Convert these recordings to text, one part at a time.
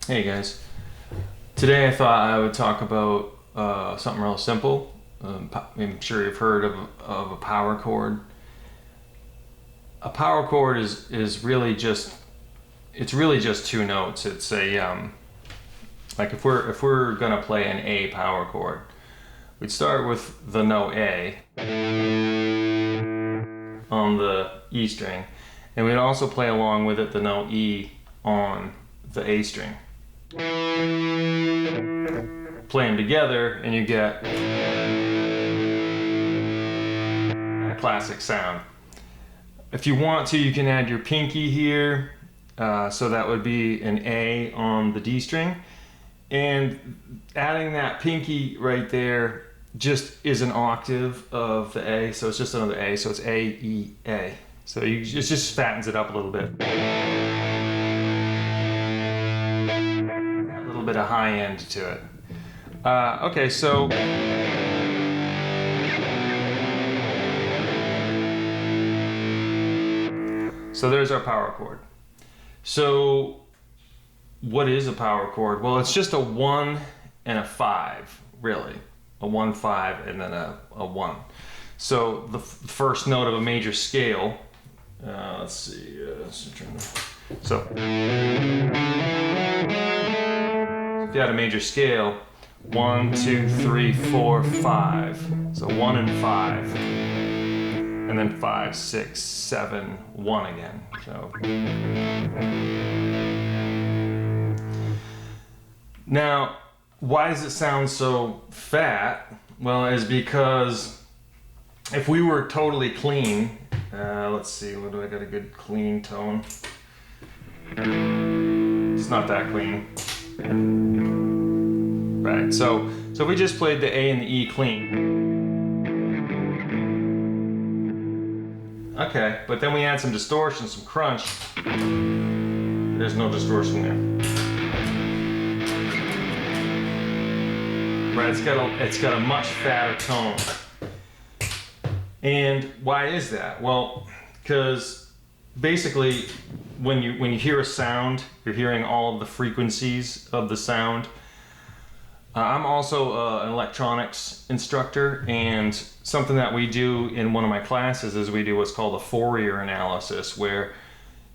Hey guys, today I thought I would talk about something real simple. I'm sure you've heard of a power chord. A power chord is really just two notes. It's a like if we're gonna play an A power chord, we'd start with the note A on the E string, and we'd also play along with it the note E on the A string. Play them together and you get a classic sound. If you want to, you can add your pinky here, so that would be an A on the D string, and adding that pinky right there just is an octave of the A, so it's just another A, so it's A, E, A. So it just fattens it up a little bit. A little bit of high end to it. Okay, so there's our power chord. So what is a power chord? Well, it's just a 1 and a 5, really. A 1, 5, and then a 1. So the first note of a major scale, let's see, so if you had a major scale, 1, 2, 3, 4, 5. So 1 and 5. And then 5, 6, 7, 1 again. So now, why does it sound so fat? Well, it's because if we were totally clean, let's see, what do I got a good clean tone? It's not that clean. Right, so if we just played the A and the E clean. Okay, but then we add some distortion, some crunch. There's no distortion there. Right, it's got a much fatter tone. And why is that? Well, because basically when you hear a sound, you're hearing all of the frequencies of the sound. I'm also an electronics instructor, and something that we do in one of my classes is we do what's called a Fourier analysis, where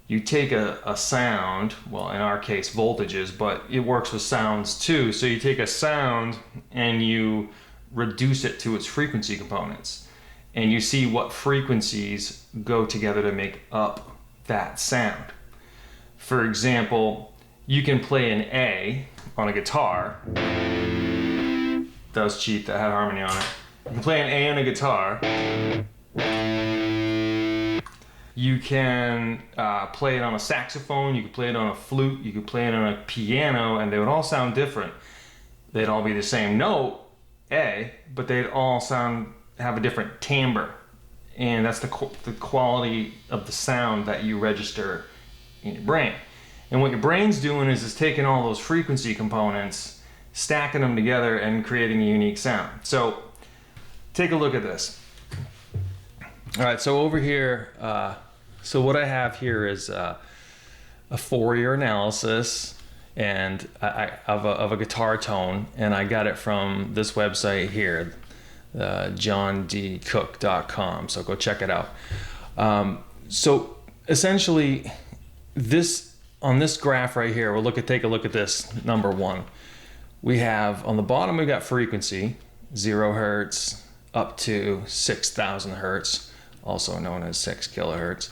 you take a sound, well, in our case voltages, but it works with sounds too. So you take a sound and you reduce it to its frequency components, and you see what frequencies go together to make up that sound. For example, you can play an A on a guitar. That was cheap, that had harmony on it. You can play an A on a guitar. You can play it on a saxophone, you can play it on a flute, you can play it on a piano, and they would all sound different. They'd all be the same note, A, but they'd all have a different timbre. And that's the quality of the sound that you register in your brain. And what your brain's doing is taking all those frequency components, stacking them together, and creating a unique sound. So take a look at this. All right, so over here, so what I have here is a Fourier analysis and of a guitar tone, and I got it from this website here, johndcook.com. So go check it out. So essentially, on this graph right here, take a look at this number 1. We have on the bottom we got frequency, 0 hertz up to 6,000 hertz, also known as 6 kilohertz.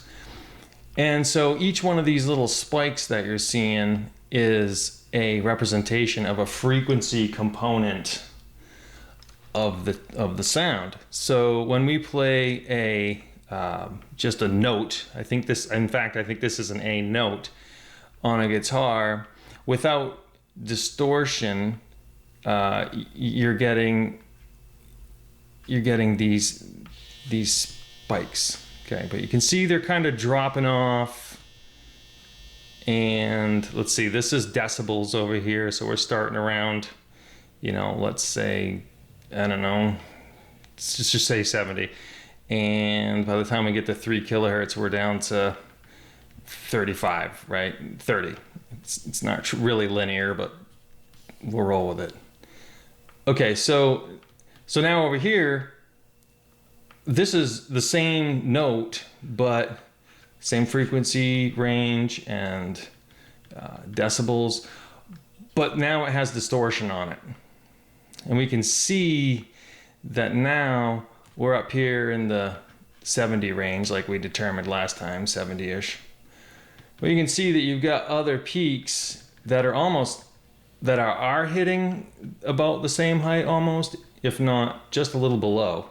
And so each one of these little spikes that you're seeing is a representation of a frequency component of the sound. So when we play just a note, I think this is an A note on a guitar, without distortion, you're getting these spikes. Okay, but you can see they're kind of dropping off. And let's see, this is decibels over here, so we're starting around, let's say, I don't know, let's just say 70. And by the time we get to 3 kilohertz, we're down to 35, right? 30. It's not really linear, but we'll roll with it. Okay, so now over here, this is the same note, but same frequency range and decibels, but now it has distortion on it. And we can see that now we're up here in the 70 range, like we determined last time, 70-ish. But you can see that you've got other peaks that are hitting about the same height almost, if not just a little below.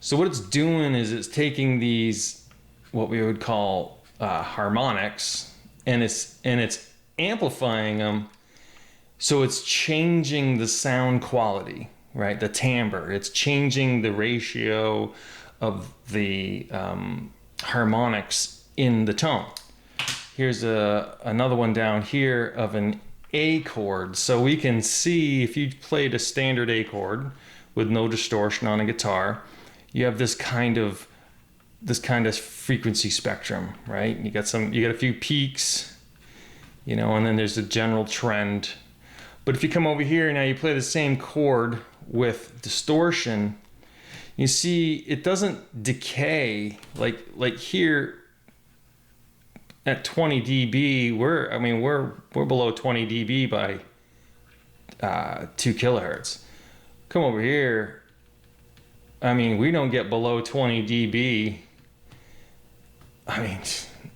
So what it's doing is it's taking these, what we would call harmonics, and it's amplifying them. So it's changing the sound quality, right? The timbre. It's changing the ratio of the harmonics in the tone. Here's another one down here of an A chord. So we can see if you played a standard A chord with no distortion on a guitar, you have this kind of frequency spectrum, right? You got a few peaks, and then there's a general trend. But if you come over here now, you play the same chord with distortion, you see it doesn't decay like here at 20 dB. We're below 20 dB by 2 kilohertz. Come over here, we don't get below 20 dB.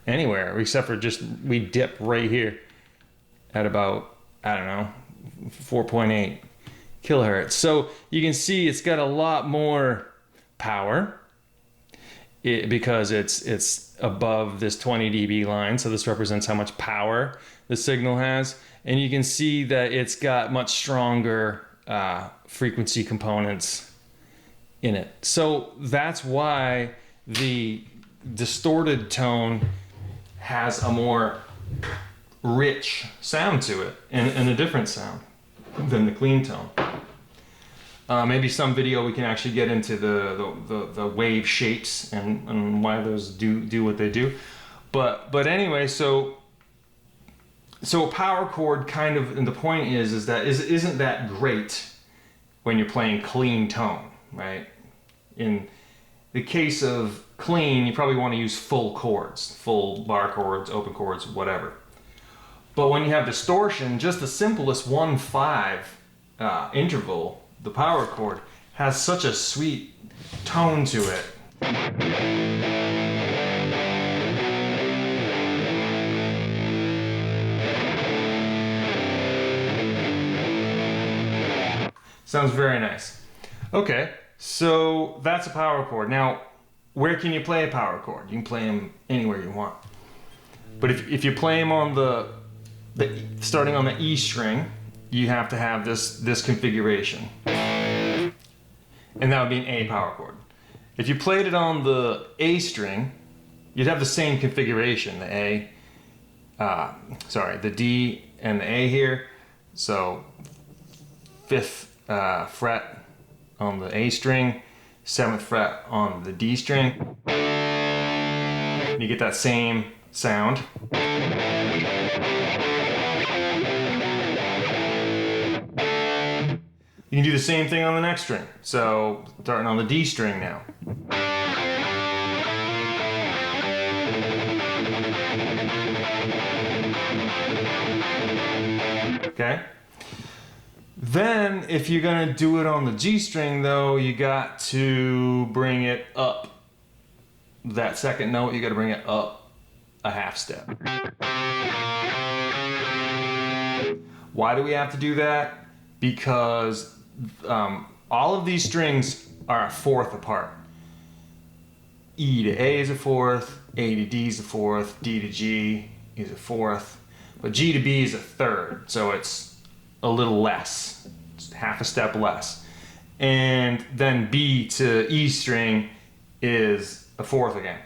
Anywhere except for just we dip right here at about 4.8 kilohertz. So you can see it's got a lot more power because it's above this 20 dB line. So this represents how much power the signal has. And you can see that it's got much stronger frequency components in it. So that's why the distorted tone has a more rich sound to it and a different sound than the clean tone. Maybe some video we can actually get into the wave shapes and why those do what they do. But anyway, so a power chord kind of, and the point is that isn't that great when you're playing clean tone, right? In the case of clean, you probably want to use full chords, full bar chords, open chords, whatever. But when you have distortion, just the simplest 1/5 interval, the power chord, has such a sweet tone to it. Sounds very nice. Okay, so that's a power chord. Now, where can you play a power chord? You can play them anywhere you want. But if you play them on starting on the E string, you have to have this configuration. And that would be an A power chord. If you played it on the A string, you'd have the same configuration, the D and the A here. So 5th fret on the A string, 7th fret on the D string. You get that same sound. You can do the same thing on the next string. So starting on the D string now. Okay. Then if you're gonna do it on the G string though, you got to bring it up. That second note, you gotta bring it up a half step. Why do we have to do that? Because all of these strings are a fourth apart. E to A is a fourth, A to D is a fourth, D to G is a fourth, but G to B is a third, so it's a little less, it's half a step less. And then B to E string is a fourth again.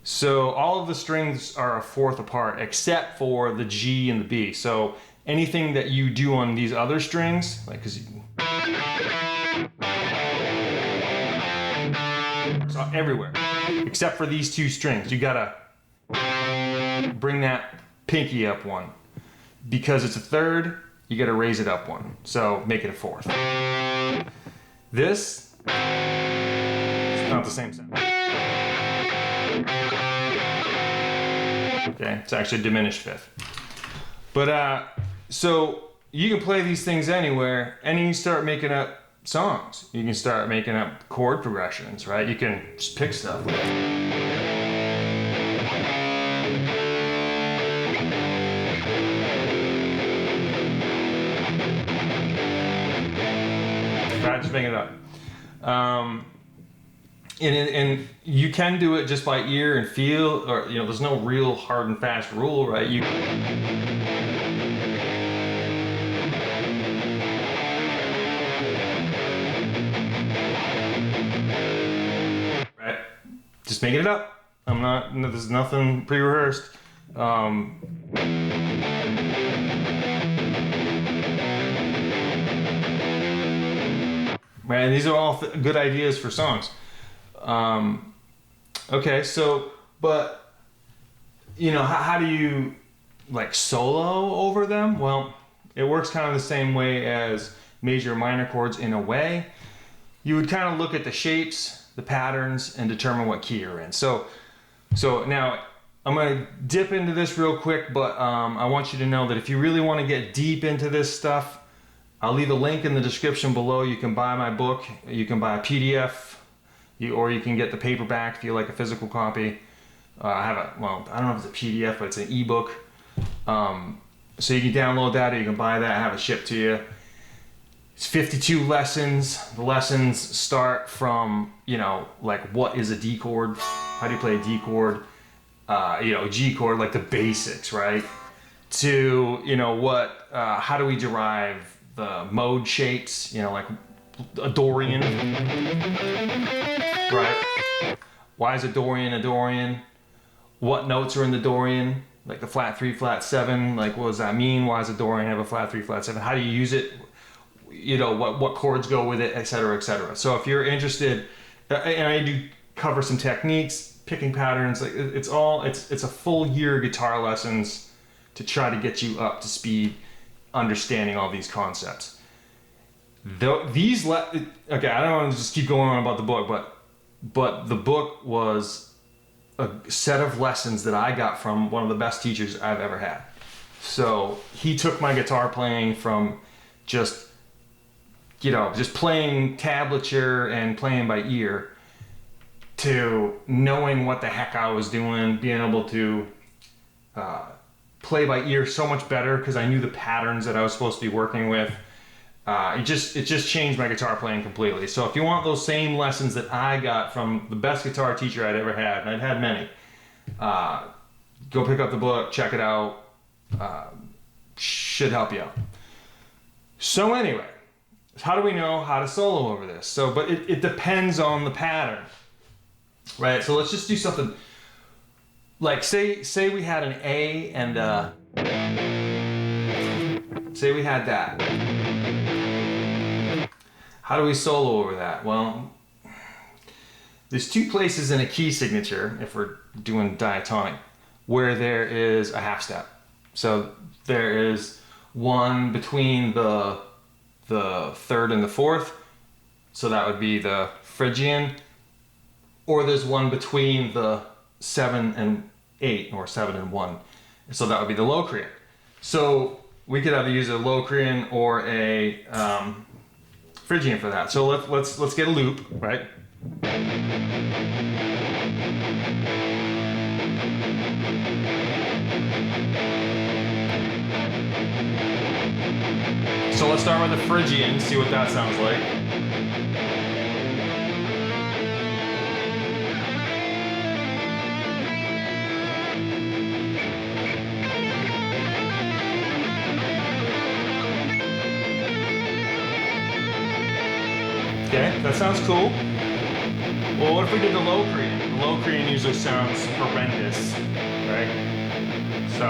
So all of the strings are a fourth apart except for the G and the B. So anything that you do on these other strings, like so everywhere, except for these two strings, you gotta bring that pinky up one. Because it's a third, you gotta raise it up one. So make it a fourth. This is not the same sound. Okay, it's actually a diminished fifth. But so you can play these things anywhere, and you can start making up songs. You can start making up chord progressions, right? You can just pick stuff. Right, just make it up. And you can do it just by ear and feel, or there's no real hard and fast rule, right? Right, just making it up. There's nothing pre-rehearsed. Right, and these are all good ideas for songs. Okay, so, but, how do you, like, solo over them? Well, it works kind of the same way as major and minor chords in a way. You would kind of look at the shapes, the patterns, and determine what key you're in. So now, I'm going to dip into this real quick, but I want you to know that if you really want to get deep into this stuff, I'll leave a link in the description below. You can buy my book, you can buy a PDF, or you can get the paperback if you like a physical copy. I don't know if it's a PDF, but it's an eBook. So you can download that, or you can buy that and have it shipped to you. It's 52 lessons. The lessons start from, like, what is a D chord? How do you play a D chord? G chord, like the basics, right? To, how do we derive the mode shapes, like a Dorian, right? Why is a Dorian a Dorian? What notes are in the Dorian? Like the flat 3, flat 7, like what does that mean? Why does a Dorian have a flat 3, flat 7? How do you use it? What chords go with it, et cetera, et cetera. So if you're interested, and I do cover some techniques, picking patterns, like it's a full year guitar lessons to try to get you up to speed understanding all these concepts. Okay, I don't want to just keep going on about the book, but the book was a set of lessons that I got from one of the best teachers I've ever had. So he took my guitar playing from just playing tablature and playing by ear to knowing what the heck I was doing, being able to play by ear so much better because I knew the patterns that I was supposed to be working with. It just changed my guitar playing completely. So if you want those same lessons that I got from the best guitar teacher I'd ever had, and I'd had many, go pick up the book, check it out. Should help you out. So anyway, how do we know how to solo over this? But it depends on the pattern, right? So let's just do something like say we had an A and say we had that. How do we solo over that? Well, there's two places in a key signature, if we're doing diatonic, where there is a half step. So there is one between the third and the fourth, so that would be the Phrygian, or there's one between the 7 and 8, or 7 and 1, so that would be the Locrian. So we could either use a Locrian or a Phrygian for that. So let's get a loop, right? So let's start with the Phrygian, see what that sounds like. Okay, that sounds cool. Well, what if we did the Locrian? The Locrian usually sounds horrendous, right? So.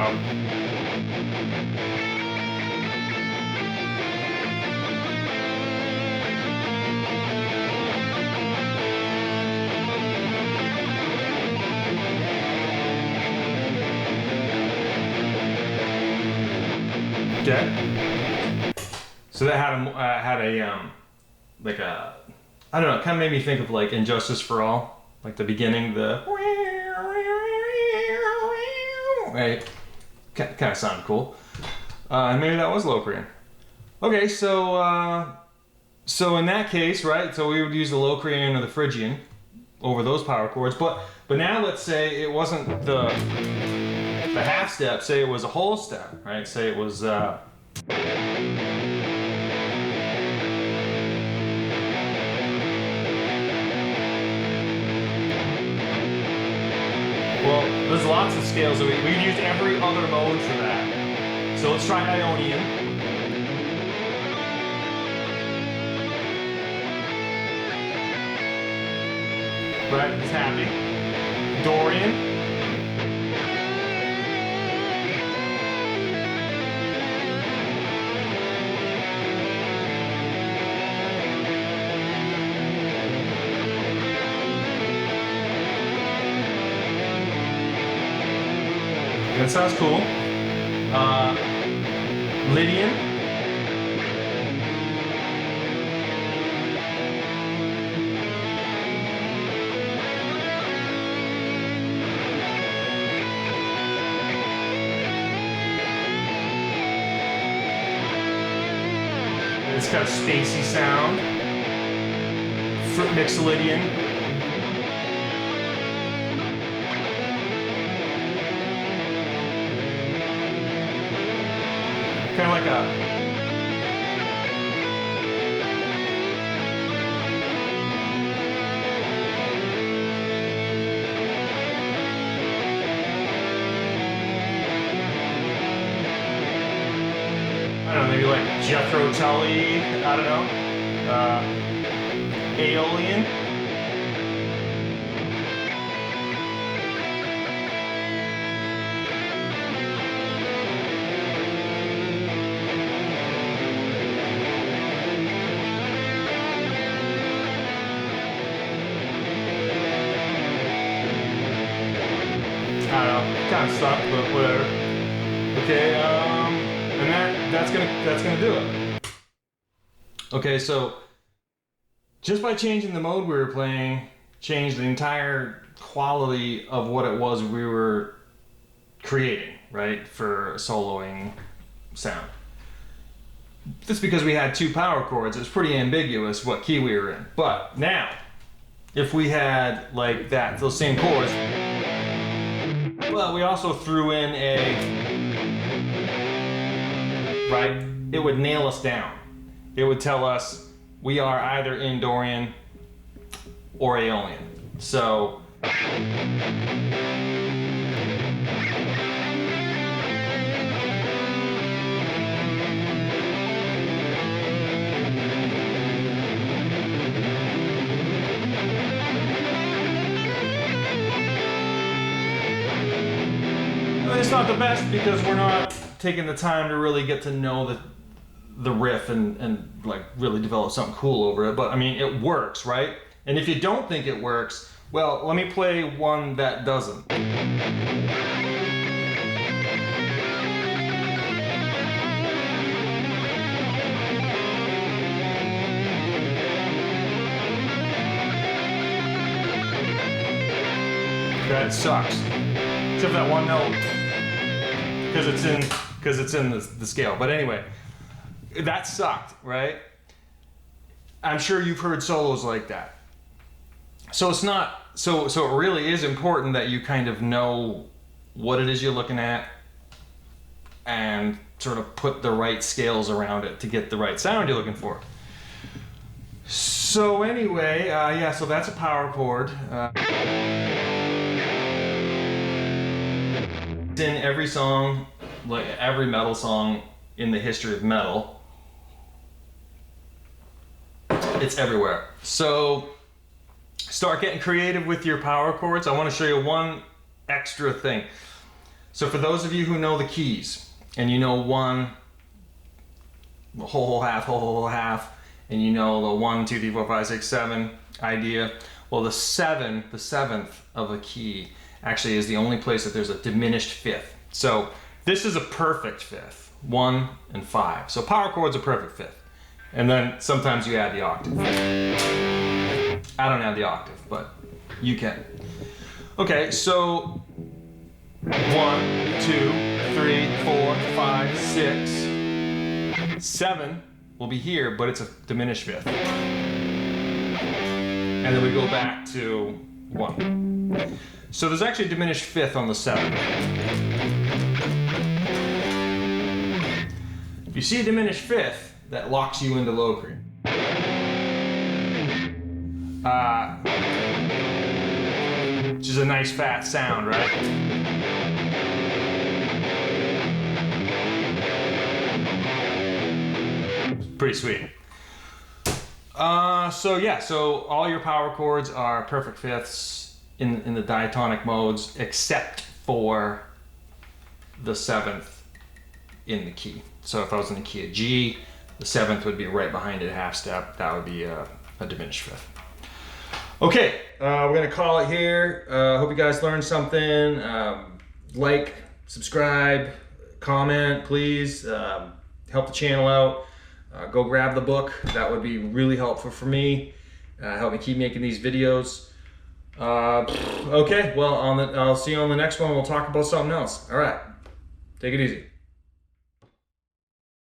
Okay. So that had a like a, I don't know, it kind of made me think of like Injustice for All, like the beginning, the right, kind of sounded cool. And maybe that was Locrian. Okay, so in that case, right, so we would use the Locrian or the Phrygian over those power chords, but now let's say it wasn't the half step, say it was a whole step, right? Say it was well, there's lots of scales that we could use every other mode for that. So let's try Ionian. Right, it's happy. Dorian. That sounds cool. Lydian. It's got a spacey sound. Mixolydian. Kind of like a I don't know, maybe like Jethro Tully, I don't know, Aeolian. I don't know, kind of sucked, but whatever. Okay, and that's gonna do it. Okay, so just by changing the mode we were playing, changed the entire quality of what it was we were creating, right, for a soloing sound. That's because we had two power chords. It's pretty ambiguous what key we were in. But now, if we had like that, those same chords, well, we also threw in right? It would nail us down. It would tell us we are either in Dorian or Aeolian. So, it's not the best because we're not taking the time to really get to know the riff and like really develop something cool over it. But I mean, it works, right? And if you don't think it works, well, let me play one that doesn't. That sucks. Except for that one note. Because it's in the scale. But anyway, that sucked, right? I'm sure you've heard solos like that. So it's not, so it really is important that you kind of know what it is you're looking at and sort of put the right scales around it to get the right sound you're looking for. So anyway, yeah, so that's a power chord. It's in every song, like every metal song in the history of metal. It's everywhere. So start getting creative with your power chords. I want to show you one extra thing. So for those of you who know the keys and you know one, whole half, and you know the 1, 2, 3, 4, 5, 6, 7 idea. Well, the seventh of a key actually is the only place that there's a diminished fifth. So this is a perfect fifth, 1, and 5. So power chord's a perfect fifth. And then sometimes you add the octave. I don't add the octave, but you can. Okay, so 1, 2, 3, 4, 5, 6, 7 will be here, but it's a diminished fifth. And then we go back to 1. So there's actually a diminished fifth on the 7. If you see a diminished fifth, that locks you into low cream. Which is a nice fat sound, right? Pretty sweet. So yeah, so all your power chords are perfect fifths in the diatonic modes, except for the 7th in the key. So if I was in the key of G, the 7th would be right behind it, a half step. That would be a diminished fifth. Okay, we're gonna call it here. Hope you guys learned something. Like, subscribe, comment, please. Help the channel out. Go grab the book. That would be really helpful for me. Help me keep making these videos. Okay, well, I'll see you on the next one. We'll talk about something else. All right, take it easy.